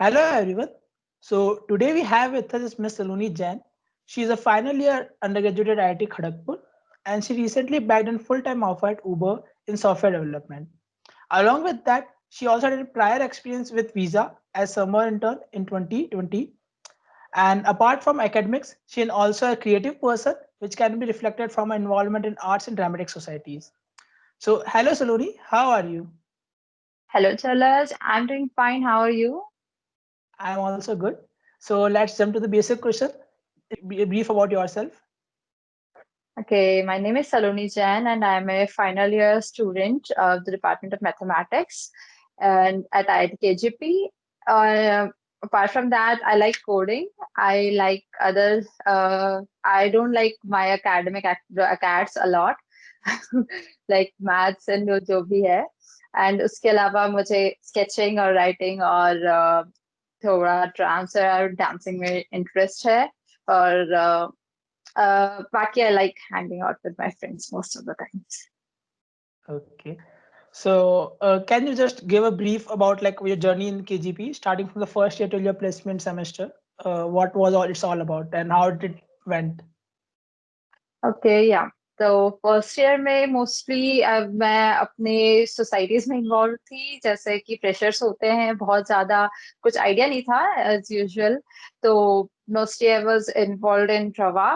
Hello everyone. So today we have with us Miss Saloni Jain. She is a final year undergraduate at IIT Kharagpur and she recently bagged a full-time offer at Uber in software development. Along with that, she also had a prior experience with Visa as summer intern in 2020. And apart from academics, she is also a creative person, which can be reflected from her involvement in arts and dramatic societies. So hello Saloni, how are you? Hello, Chalas. I'm doing fine. How are you? I am also good. So let's jump to the basic question. Be brief about yourself. Okay, my name is Saloni Jain, and I'm a final year student of the Department of Mathematics and at IIT KGP. Apart from that, I like coding. I like others. I don't like my academic acats a lot, like maths and जो भी है. And उसके अलावा मुझे sketching और writing और थोड़ा dance और डांसिंग में इंटरेस्ट है और बाकी I like hanging out with my friends most of the times. Okay. So, can you just give a brief about like your journey in KGP, starting from the first year till your placement semester? What was all it's all about and how it went? Okay, yeah. तो first year में mostly मैं अपने societies में involve थी, जैसे कि pressures होते हैं बहुत ज्यादा, कुछ आइडिया नहीं था एज यूजुअल. तो mostly I was involve in ट्रवा,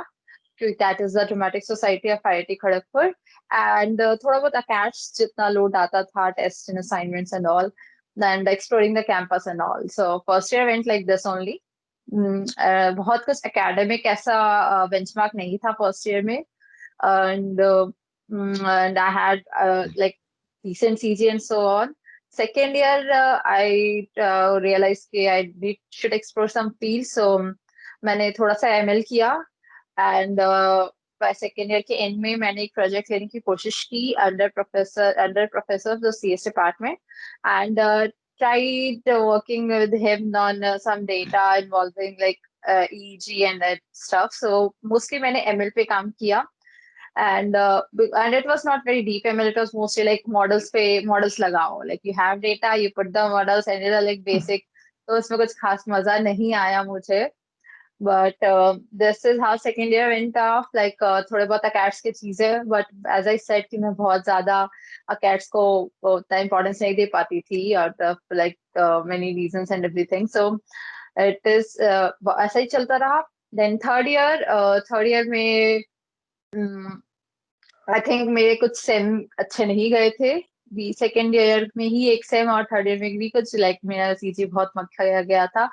क्योंकि that is the dramatic society of IIT Kharagpur. And थोड़ा बहुत अकेट्स जितना लोड आता था, test and assignments and all, and exploring the campus and all. So first year went like this only. बहुत कुछ एकेडमिक ऐसा बेंचमार्क नहीं था फर्स्ट ईयर में. And I had like decent CG and so on. Second year, I realized कि should explore some fields, so मैंने थोड़ा सा ML किया. And by second year के end में मैंने एक project लेने की कोशिश की under professor of the CS department, and tried working with him on some data involving like EEG and that stuff. So mostly मैंने ML पे काम किया. And it was not very deep ML. It was mostly like models लगाओ, like you have data, you put the models, and it was like basic. तो उसमें कुछ खास मजा नहीं आया मुझे. But this is how second year went off, like थोड़े बहुत acats की चीजें. But as I said कि मैं बहुत ज्यादा acats को उतना importance नहीं दे पाती थी, out of like many reasons and everything. So it is ऐसा ही चलता रहा. Then third year में आई थिंक मेरे कुछ सेम अच्छे नहीं गए थे. बी सेकेंड ईयर में ही एक सेम और थर्ड ईयर में भी कुछ लाइक मेरा सीजी बहुत मक्खा गया था.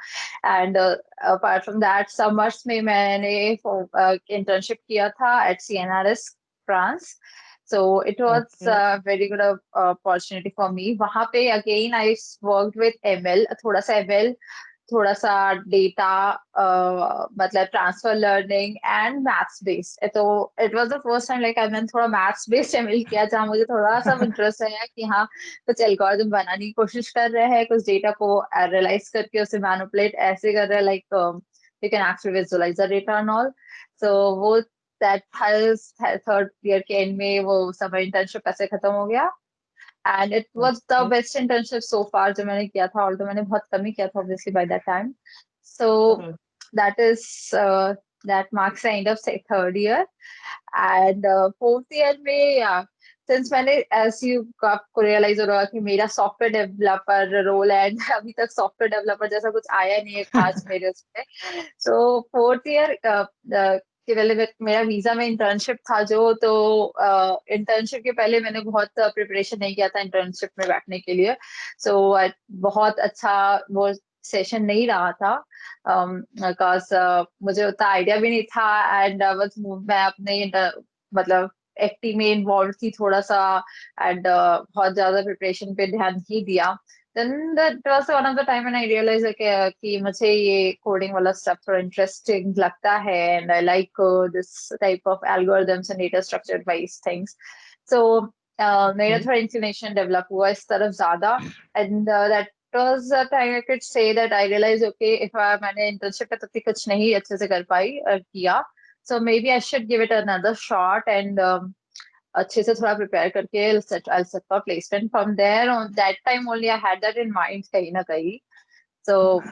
And apart from that summers में मैंने इंटर्नशिप किया था at CNRS France. So it was Okay. Very good opportunity for me. वहां पे again I worked with ML, थोड़ा सा एमएल, थोड़ा सा डेटा, मतलब transfer learning and maths based. तो it was the first time like मैंने थोड़ा मैथ्स बेस्ड एमएल किया, जहाँ मुझे थोड़ा सा इंटरेस्ट है कि हाँ कुछ एल्गोरिथम बनाने की कोशिश कर रहे हैं, कुछ डेटा को एनालाइज करके उसे मैनिपुलेट ऐसे कर रहे हैं, like you can actually visualise the data and all. So वो दैट थर्ड ईयर के एंड में वो सब इंटर्नशिप ऐसे खत्म हो गया. And it was the Okay. best internship so far जो मैंने किया था, although मैंने बहुत कम ही किया था obviously by that time. So Uh, that is that marks the end of third year. And fourth year में since मैंने as you आपको realize हो रहा कि मेरा सॉफ्टवेयर डेवलपर रोल है, and अभी तक सॉफ्टवेयर डेवलपर जैसा कुछ आया नहीं है खास मेरे उसमें. So फोर्थ ईयर कि पहले मेरा वीजा में इंटर्नशिप था जो, तो इंटर्नशिप के पहले मैंने बहुत प्रिपरेशन नहीं किया था इंटर्नशिप में बैठने के लिए. सो बहुत अच्छा वो सेशन नहीं रहा था, बिकॉज मुझे उतना आइडिया भी नहीं था. एंड बस मैं अपने मतलब एफटी में इन्वॉल्व थी थोड़ा सा, एंड बहुत ज्यादा प्रिपरेशन पे ध्यान नहीं दिया. Then that was one of the time when I realized like कि मुझे ये coding वाला stuff थोड़ा interesting लगता है, and I like this type of algorithms and data structured wise things. So मेरा okay. थोड़ा inclination develop हुआ इस तरफ ज्यादा. And that was the time I could say that I realized okay, if मैंने internship पे तब तक कुछ नहीं अच्छे से कर पाई और किया, so maybe I should give it another shot and अच्छे से थोड़ा प्रिपेयर करके I'll set for placement. From there on that time only I had that in mind कहीं ना कहीं. So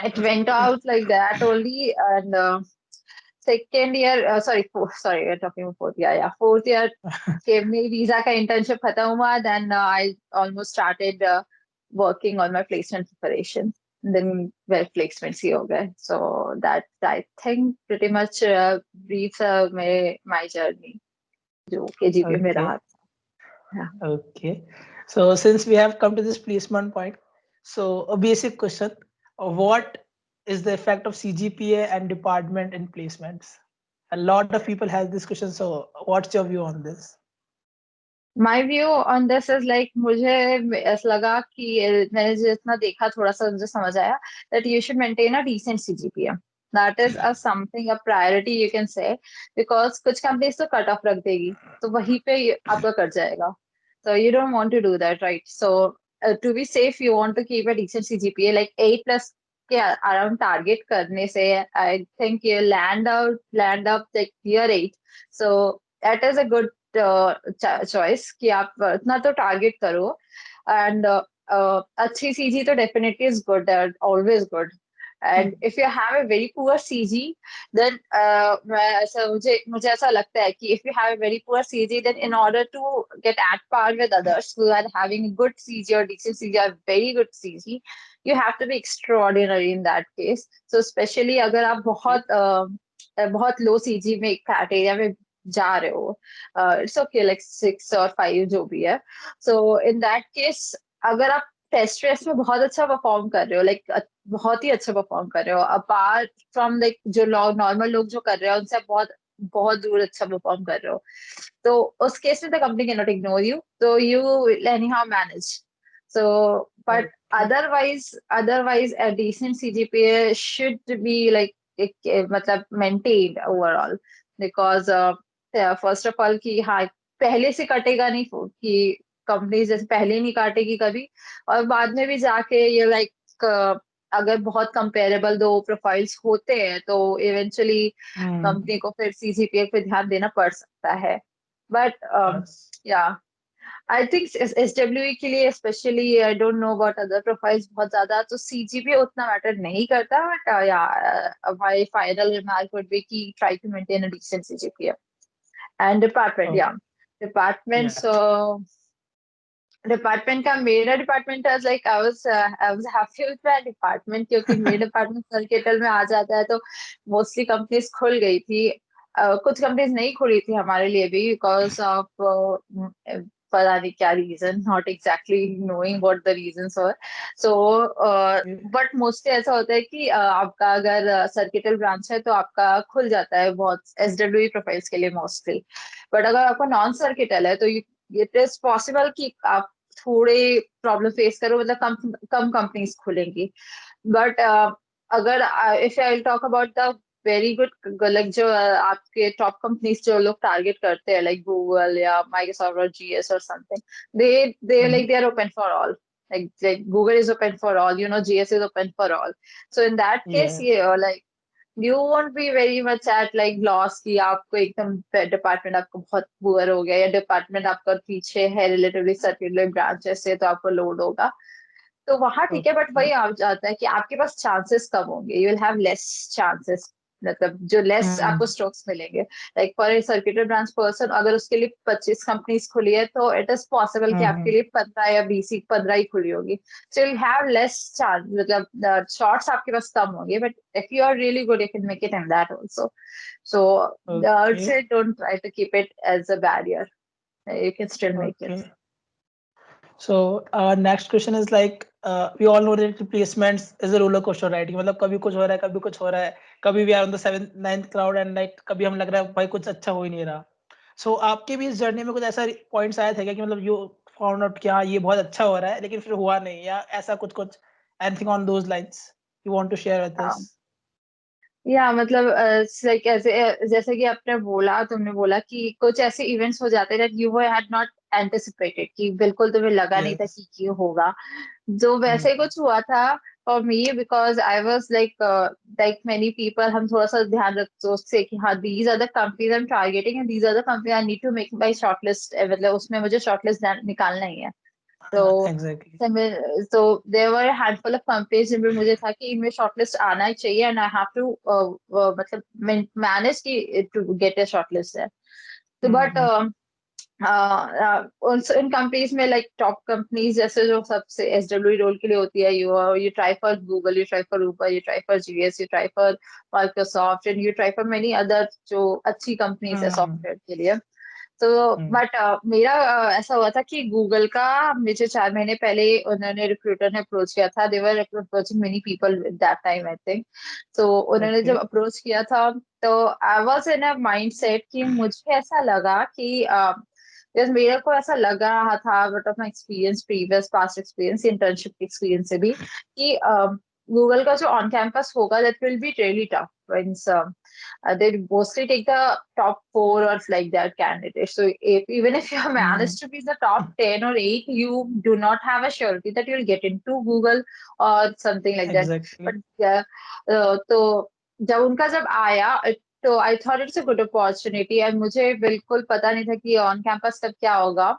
It went out like that only, and second year, sorry, we're talking about fourth year. Yeah, fourth year के मेरी visa का internship खत्म हुआ, then I almost started working on my placement preparation. Then well placements ही हो गए. So that I think pretty much briefs my journey जो KGP में रहा Okay. था. Yeah. Okay. So since we have come to this placement point, so a basic question: what is the effect of CGPA and department in placements? A lot of people have this question. So what's your view on this? My view on this is like मुझे ऐसा लगा कि मैंने जितना देखा थोड़ा सा मुझे समझ आया that you should maintain a decent CGPA. That is a something, a priority you can say, because कुछ companies तो cut off रख देगी तो वहीं पे आपका कट जाएगा. So you don't want to do that, right? So to be safe, you want to keep a decent CGPA, like 8 plus के around target करने से I think you land up like year 8. So that is a good choice कि आप इतना तो target करो. And अच्छी CG तो definitely is good, always good. And if you have a very poor CG then मुझे ऐसा लगता है कि if you have a very poor CG then in order to get at par with others who are having good CG और decent CG और very good CG, you have to be extraordinary in that case. So especially अगर आप बहुत लो CG में एक कैटेरिया में जा रहे हो, इट्स ओके लाइक 6 और 5 जो भी है. सो इन दैट केस अगर आप टेस्ट रेस में बहुत अच्छा परफॉर्म कर रहे हो, लाइक बहुत ही अच्छा परफॉर्म कर रहे हो अपार्ट फ्रॉम लाइक जो नॉर्मल लोग जो कर रहे हो उनसे बहुत बहुत दूर अच्छा परफॉर्म कर रहे हो, तो उस केस में the company can not ignore you, तो you anyhow manage. So, but Okay. otherwise, a decent CGPA should be like मतलब maintained overall, because first of all कि हाँ पहले से कटेगा नहीं कि कंपनी जैसे पहले नहीं काटेगी कभी, और बाद में भी जाके ये लाइक अगर बहुत कंपेरेबल दो प्रोफाइल्स होते हैं तो इवेंचुअली Hmm. कंपनी को फिर सीजीपीए पे ध्यान देना पड़ सकता है. But Yes. या आई थिंक एसडब्ल्यूई के लिए specially, I don't know about other profiles बहुत ज्यादा तो सीजीपीए उतना मैटर नहीं करता. बट या my final remark would be कि try to maintain a decent CGPA. And department, Oh, yeah. Department, yeah. so department का मेरा department was like I was happy with my department क्योंकि मेरे department circuital में आ जाता है तो mostly companies खुल गई थी. कुछ companies नहीं खुली थी हमारे लिए भी because of पता नहीं क्या reason, not exactly knowing what the reasons were. So Yeah. But mostly ऐसा होता है कि आपका अगर सर्किटल ब्रांच है तो आपका खुल जाता है बहुत एसडब्ल्यू प्रोफाइल्स के लिए मोस्टली. बट अगर आपका नॉन सर्किटल है तो इट इज पॉसिबल कि आप थोड़े प्रॉब्लम फेस करो, मतलब कम कम कंपनीज खुलेंगी. बट अगर if I talk about the very good like जो आपके टॉप कंपनीज जो लोग टारगेट करते हैं लाइक गूगल या माइक्रोसॉफ्ट और जीएस और something, they Mhm. Like they are open for all. Like Google is open for all, GS is open for all. So in that case, Yeah. yeah, like you won't be very much at like loss कि आपको एकदम department आपको बहुत poor हो गया या department आपका पीछे है रिलेटिवली सर्कुलर ब्रांचेस से तो आपको लोड होगा, तो वहां ठीक है. But Okay. वही आ जाता है कि आपके पास चांसेस कम होंगे, you will have less chances, मतलब जो लेस आपको Hmm. स्ट्रोक्स मिलेंगे. Like for a circuitry branch person अगर उसके लिए 25 कंपनीज खुली है तो इट इज पॉसिबल कि आपके Hmm. लिए 15 या 20 ही 15 ही खुली होगी. So you have less chance, मतलब शॉर्ट्स आपके पास कम होंगे. But if you are really good you can make it in that also. So Okay. Don't try to keep it as a barrier, you can still make it. Okay. So our next question is like we all know that replacements is a roller coaster ride. मतलब कभी कुछ हो रहा है, कभी कुछ हो रहा है, कभी we are on the 7th 9th cloud and like कभी हम लग रहा है भाई कुछ अच्छा हो ही नहीं रहा. So आपके भी इस जर्नी में कुछ ऐसा पॉइंट्स आए थे क्या कि मतलब you found out कि हाँ ये बहुत अच्छा हो रहा है लेकिन फिर हुआ नहीं, या ऐसा कुछ कुछ anything on those lines you want to share with us? या मतलब like ऐसे जैसे कि आपने बोला, तुमने बोला कि कुछ ऐसे इवेंट्स हो जाते हैं that you had not anticipated कि बिल्कुल तुम्हें लगा नहीं था Yes. कि ये होगा. जो वैसे ही Hmm. कुछ हुआ था for me because I was like many people, हम थोड़ा सा ध्यान रख सोचते हैं कि हाँ these are the companies I am targeting and these are the company I need to make my shortlist, मतलब उसमें मुझे शॉर्टलिस्ट निकालना ही है. तो एग्जैक्टली। तो there were handful of companies जिनमें मुझे था कि इनमें शॉर्टलिस्ट आना ही चाहिए एंड आई हैव टू मतलब मैनेज की टू गेट अ शॉर्टलिस्ट है। तो बट इन कंपनीज में लाइक टॉप कंपनीज जैसे जो सबसे एसडब्ल्यू रोल के लिए होती है, you try for Google, you try for Uber, you try for GS, you try for Microsoft and you try for many other जो अच्छी कंपनीज है सॉफ्टवेयर के लिए। तो बट मेरा ऐसा हुआ था कि गूगल का मुझे 4 महीने पहले उन्होंने रिक्रूटर ने अप्रोच किया था। They were approaching many people that time I think. तो उन्होंने जब ओके। अप्रोच किया था तो I was in a mindset कि मुझे ऐसा लगा कि जैसे मेरे को ऐसा लग रहा था but of my experience, previous past experience, internship experience से भी कि गूगल का जो ऑन कैंपस होगा that will be really tough means they mostly take the top 4 or like that candidates. So even if you manage to be the top 10 or 8, you do not have a surety that you'll get into Google or something like that. Exactly. But yeah, तो जब आया तो I thought it's a good opportunity and मुझे बिल्कुल पता नहीं था कि ऑन कैंपस तब क्या होगा।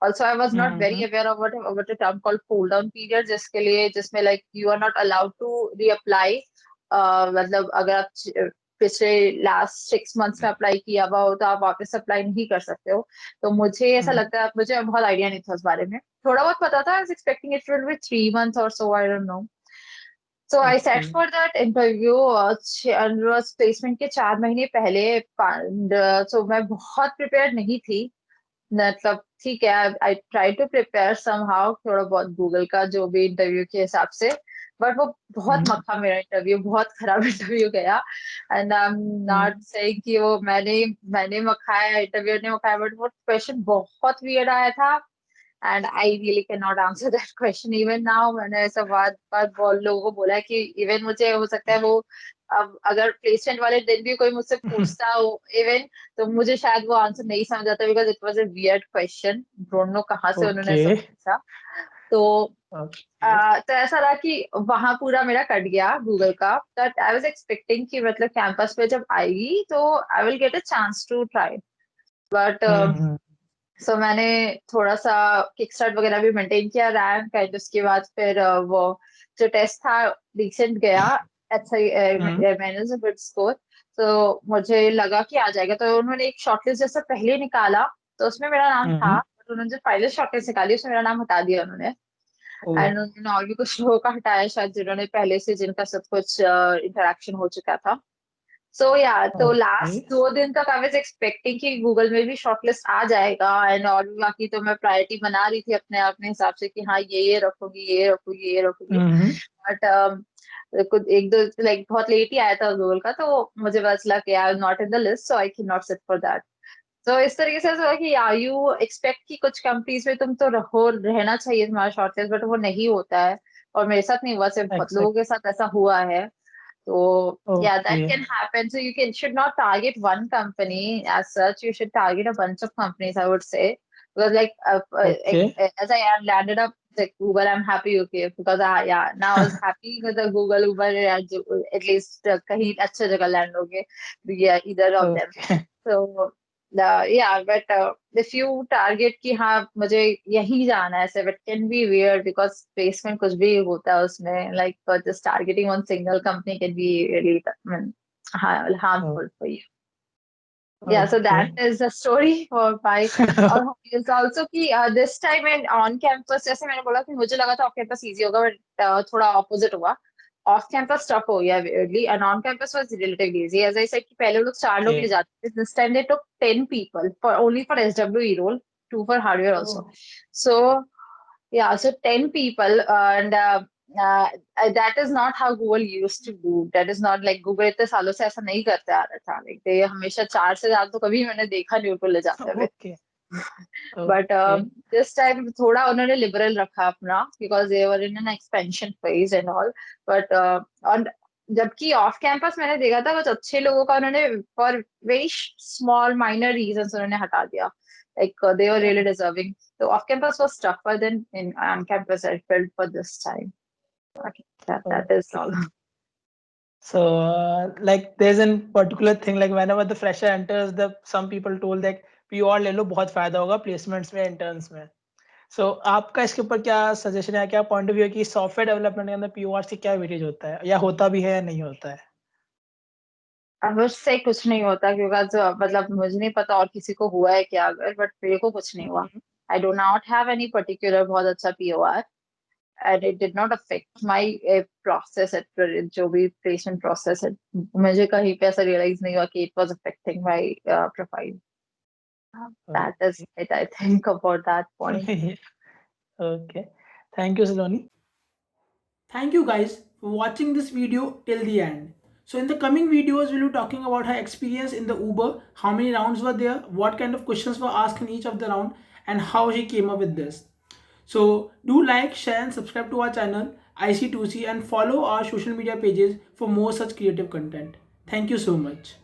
Also, I was not very aware of what a term called cool down period, जिसके लिए जिसमें like you are not allowed to reapply। मतलब अगर आप पिछले लास्ट 6 मंथ्स में अप्लाई किया हुआ हो तो आप वापस अप्लाई नहीं कर सकते हो। तो मुझे ऐसा लगता है, मुझे बहुत आइडिया नहीं था उस बारे में, थोड़ा बहुत पता था, I was expecting it will be 3 months और so, I don't know. So I said okay. For that interview placement के 4 महीने पहले। सो मैं बहुत प्रिपेयर नहीं थी, मतलब ठीक है, I try to prepare somehow थोड़ा बहुत गूगल का जो भी इंटरव्यू के हिसाब से। बट वो बहुत मक्खा, मेरा इंटरव्यू बहुत खराब इंटरव्यू गया। And I am not saying कि वो मैंने मखाया, इंटरव्यू ने मखाया, बट वो क्वेश्चन बहुत वियर्ड आया था and I really can not answer that question even now. मैंने ऐसा बात बात बहुत लोगों को बोला है कि इवन मुझे हो सकता है वो अब अगर प्लेसमेंट वाले दिन भी कोई मुझसे पूछता हो इवन, तो मुझे शायद वो आंसर नहीं समझ आता because it was a weird question, don't know कहाँ से उन्होंने ओके। ऐसा पूछा। तो ओके। तो ऐसा रहा कि वहां पूरा मेरा कट गया गूगल का। बट आई वाज एक्सपेक्टिंग कि मतलब कैंपस पे जब आएगी तो I will get a chance to try. But so मैंने थोड़ा सा किक स्टार्ट वगैरह भी मेंटेन किया, रैंक एंड उसके बाद फिर वो जो टेस्ट था डिसेंट गया। अच्छा मैंने गुड स्कोर। तो मुझे लगा कि आ जाएगा, तो उन्होंने एक शॉर्टलिस्ट जैसा पहले निकाला, तो उसमें मेरा नाम था, बट उन्होंने जो फाइनल शॉर्टलिस्ट निकाली उसमें मेरा नाम हटा दिया उन्होंने। एंड उन्होंने और भी कुछ लोगों का हटाया शायद जिन्होंने पहले से, जिनका सब कुछ इंटरेक्शन हो चुका था। सो या तो ओके। लास्ट 2 दिन तक आई वाज एक्सपेक्टिंग कि गूगल में भी शॉर्टलिस्ट आ जाएगा एंड और भी बाकी, तो मैं प्रायोरिटी बना रही थी अपने हिसाब से कि हाँ ये रखूंगी, ये रखूंगी, ये रखूंगी। बट कुछ एक दो लाइक बहुत लेट ही आया था गूगल का, तो मुझे पता चला कि I am not in the list, so I can not sit for that. तो इस तरीके से ऐसा हुआ कि या यू एक्सपेक्ट कि कुछ कंपनीज में तुम तो रहो, रहना चाहिए तुम्हारा शॉर्टलिस्ट, बट वो नहीं होता है। और मेरे साथ नहीं हुआ, सिर्फ बहुत लोगों के साथ ऐसा हुआ है। So yeah, that okay. can happen. So you should not target one company as such. You should target a bunch of companies, I would say, because like okay. as I landed up like Google, I'm happy, okay, because now I was happy with the Google Uber, at least कहीं अच्छे जगह land हो गए, yeah, either of them. Okay. So yeah, but if you target कि हाँ मुझे यही जाना है, so it can be weird because placement कुछ भी होता है उसमें, like but just targeting one single company can be really harmful for you. Yeah, so okay. that is the story for my और it's also कि this time in on campus, जैसे मैंने बोला कि मुझे लगा था off campus easy होगा, but थोड़ा opposite हुआ। ऑफ कैंपस टफ हो गया weirdly and on campus was relatively easy, as I said कि पहले लोग 4 लोग ले जाते थे, this time they took 10 people for only for SWE role, 2 for hardware also. So yeah, so 10 people and uh, that is not how Google used to do. That is not like Google इतने सालों से ऐसा नहीं करते आ रहा था, like they हमेशा 4 से ज्यादा तो कभी मैंने देखा नहीं उनको ले जाते हुए। Okay. But okay. This time थोड़ा उन्होंने लिबरल रखा अपना, because they were in an expansion phase and all. But और जबकि ऑफ कैंपस मैंने देखा था कुछ अच्छे लोगों का उन्होंने for very small minor reasons उन्होंने हटा दिया, like they were really deserving. So off campus was tougher than in on campus, I felt, for this time. Okay, that is all. So, like, there's a particular thing, like, whenever the fresher enters, some people told, like, we all ले लो, बहुत फायदा होगा placements में, interns में. सो आपका इसके ऊपर क्या सजेशन है, क्या पॉइंट ऑफ व्यू है कि सॉफ्टवेयर डेवलपमेंट के अंदर पीओआर से क्या वेटेज होता है या होता भी है या नहीं होता है? अब उससे कुछ नहीं होता क्योंकि जो मतलब मुझे नहीं पता और किसी को हुआ है क्या, अगर बट मेरे को कुछ नहीं हुआ. I do not have any particular बहुत अच्छा POR and it did not affect my process at जो भी प्लेसमेंट प्रोसेस है. मुझे कहीं पे ऐसा रियलाइज नहीं हुआ कि it was affecting my profile. That is it, I think, about that point. Okay. Thank you, Saloni. Thank you guys for watching this video till the end. So in the coming videos, we'll be talking about her experience in the Uber, how many rounds were there, what kind of questions were asked in each of the round, and how she came up with this. So do like, share, and subscribe to our channel IC2C and follow our social media pages for more such creative content. Thank you so much.